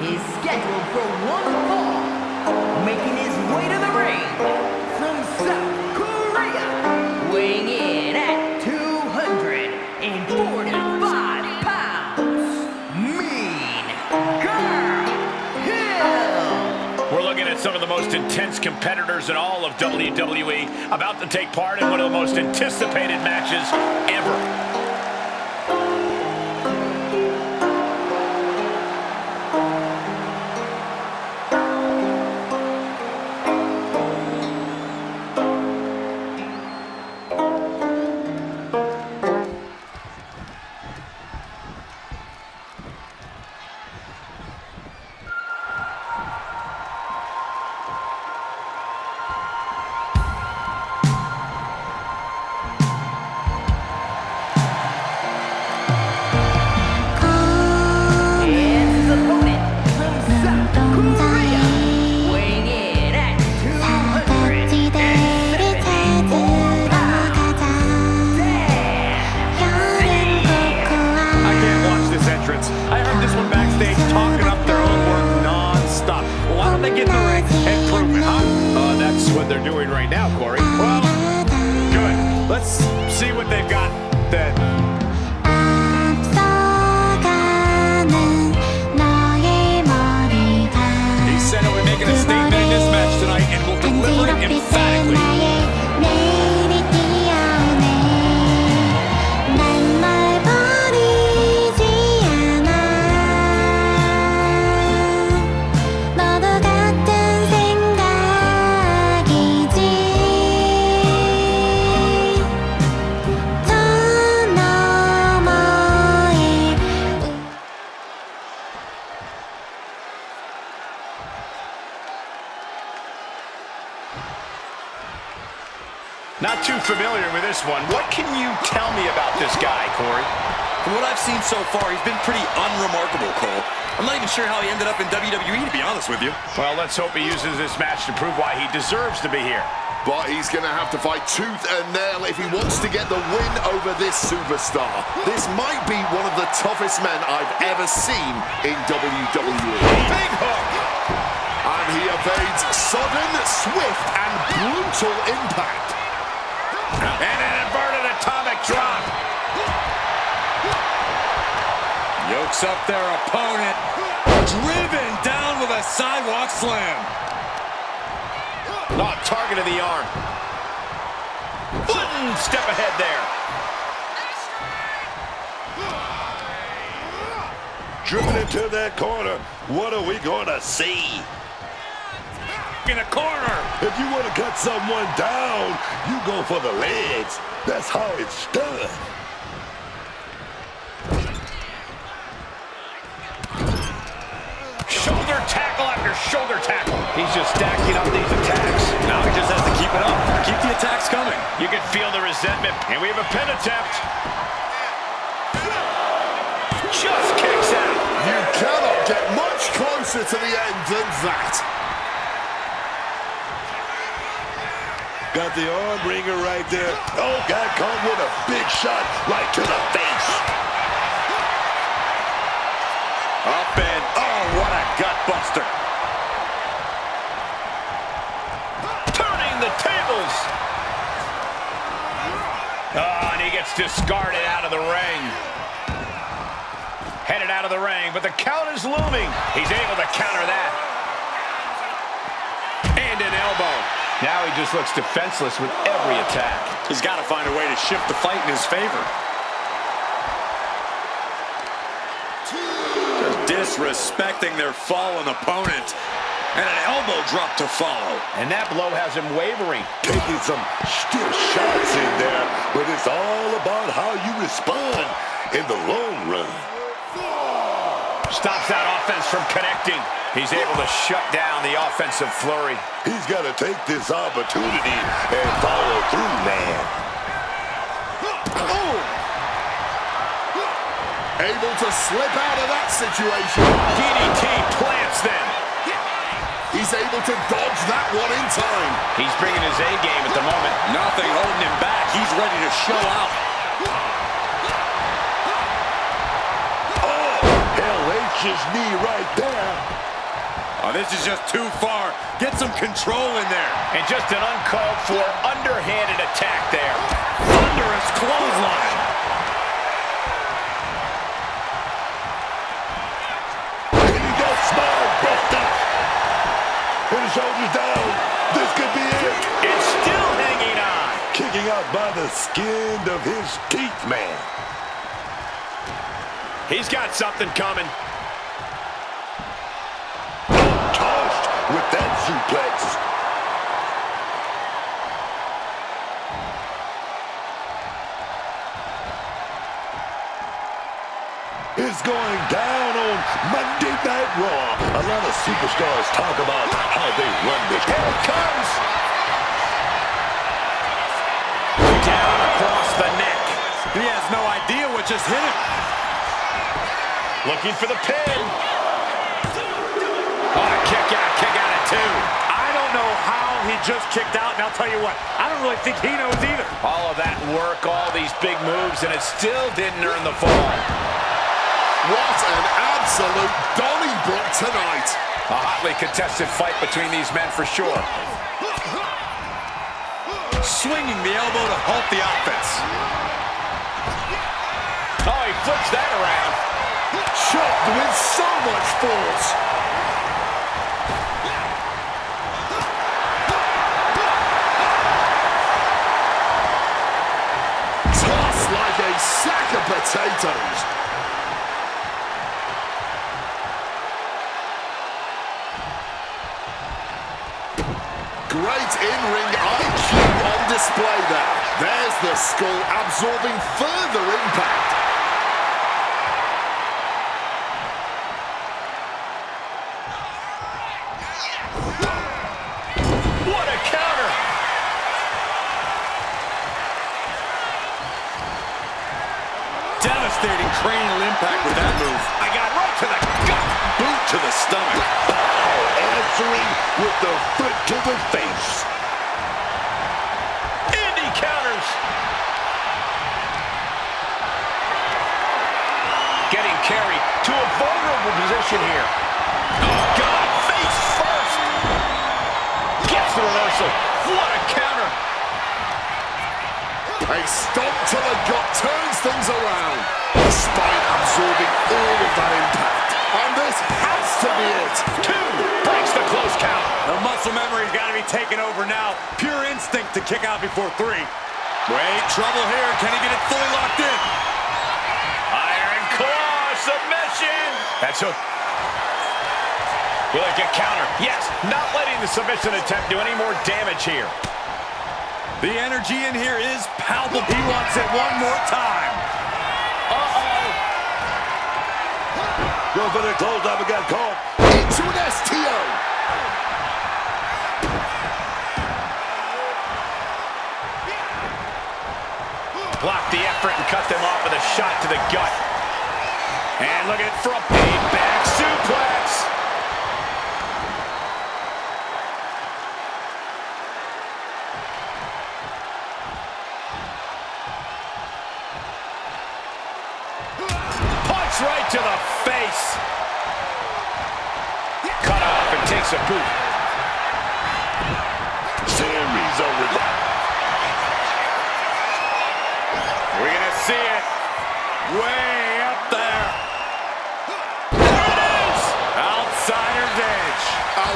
is scheduled for one fall, making his way to the ring from South Korea, weighing in at 245 pounds, Mean Girl Hill. We're looking at some of the most intense competitors in all of WWE about to take part in one of the most anticipated matches ever. I heard this one backstage talking up their own work non-stop. Well, why don't they get in the ring and prove it, huh? That's what they're doing right now, Corey. Well, good. Let's see what they've got then. He said he'll be making a statement in this match tonight and will deliver it emphatically. Not too familiar with this one. What can you tell me about this guy, Corey? From what I've seen so far, he's been pretty unremarkable, Cole. I'm not even sure how he ended up in WWE, to be honest with you. Well, let's hope he uses this match to prove why he deserves to be here. But he's going to have to fight tooth and nail if he wants to get the win over this superstar. This might be one of the toughest men I've ever seen in WWE. Big hook! And he evades sudden, swift, and brutal impact. And an inverted atomic drop. Yokes up their opponent. Driven down with a sidewalk slam. Oh, target of the arm. One step ahead there. Driven into that corner. What are we going to see? In the corner. If you want to cut someone down, you go for the legs. That's how it's done. Shoulder tackle after shoulder tackle. He's just stacking up these attacks. Now he just has to keep it up. Keep the attacks coming. You can feel the resentment. And we have a pin attempt. Just kicks out. You cannot get much closer to the end than that. Got the arm wringer right there. Oh, got caught with a big shot right to the face. Up and, oh, what a gut buster. Turning the tables. Oh, and he gets discarded out of the ring. Headed out of the ring, but the count is looming. He's able to counter that. And an elbow. Now he just looks defenseless with every attack. He's got to find a way to shift the fight in his favor. Just disrespecting their fallen opponent. And an elbow drop to follow. And that blow has him wavering. Taking some stiff shots in there, but it's all about how you respond in the long run. Stops that offense from connecting. He's able to shut down the offensive flurry. He's got to take this opportunity and follow through, man. Oh! Able to slip out of that situation. DDT plants them. He's able to dodge that one in time. He's bringing his A game at the moment. Nothing holding him back. He's ready to show out. Oh, LH vicious knee right there. Oh, this is just too far. Get some control in there. And just an uncalled for, underhanded attack there. Thunderous clothesline. Here you go, small buster. Put his shoulders down. This could be it. It's still hanging on. Kicking out by the skin of his teeth, man. He's got something coming. Tossed with that suplex. It's going down on Monday Night Raw. A lot of superstars talk about how they run this. Here it comes. Down across the neck. He has no idea what just hit him. Looking for the pin. Oh, kick out at two. I don't know how he just kicked out, and I'll tell you what, I don't really think he knows either. All of that work, all these big moves, and it still didn't earn the fall. What an absolute Donnybrook tonight. A hotly contested fight between these men for sure. Swinging the elbow to halt the offense. Oh, he flips that around. Chopped with so much force. Tossed like a sack of potatoes. Great in-ring IQ on display there. There's the skull absorbing further impact. What a counter! Devastating cranial impact with that move. I got right to the gut. Boot to the stomach. Answering with the foot to the face. And he counters. Getting carried to a vulnerable position here. Oh, God, face first. Gets the reversal. What a counter. A stomp to the gut turns things around. The spine absorbing all of that impact. And this has to be it. Two. Breaks the close count. The muscle memory's got to be taken over now. Pure instinct to kick out before three. Wait, trouble here. Can he get it fully locked in? Iron claw submission. That's hook. Will it get counter? Yes. Not letting the submission attempt do any more damage here. The energy in here is palpable. He wants it one more time. Go for the close-up and got caught. Into an STO. Block the effort and cut them off with a shot to the gut. And look at it for a paid back suplex. Punch right to the face. Cut off and takes a boot. Series over there. We're gonna see it way up there. There it is! Outsider's edge. A